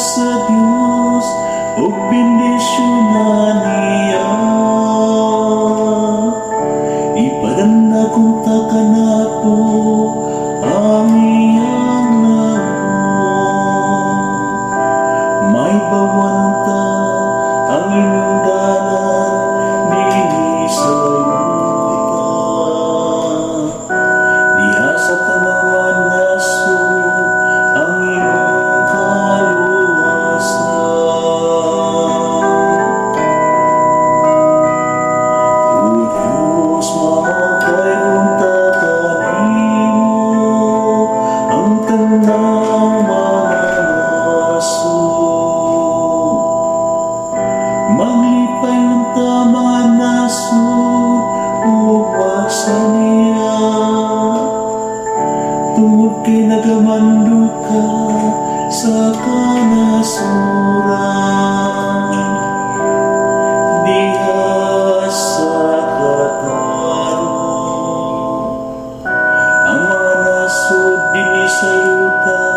sa Dios o bendisyonan niya. Ipadanda kung takanato ang iyang namo. May bawan ta ang inyong dalan nini sa yuta. Diha sa tanawan naso ang imong kaluwasan. O Diyos, mahagay kung tatanimo ang tanang mga naso. Maglipay ang tama naso upang sa niya. Tungod kay nagamando ka sa kanasuran, diha sa katarong. Ang mga nasod dinhi sa yuta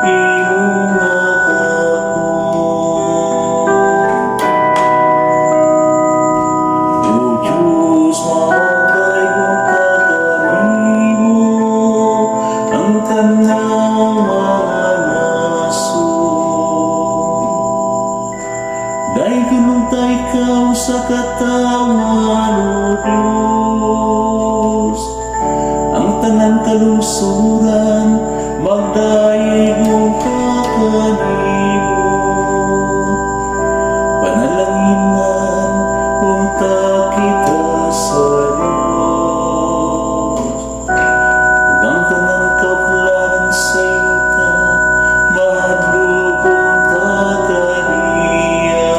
imong akakon. O Diyos, mahagay kung tatanimo ang tanang mga naso. Dahil kinunta ikaw sa katawan, O Diyos, ang tanang kalungsuran magdaigong kakanimo. Panalanginan unta kita sa Diyos, ug ang tanang kapulanan sa yuta mahadlok unta kaniya.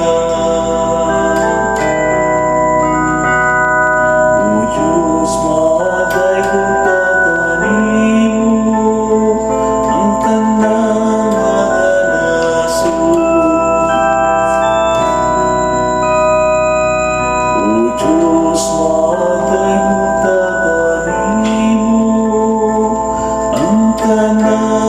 O Diyos, mahagay kung tatanimo ang tanang mga naso. O Diyos, mahagay kung tatanimo ang tanang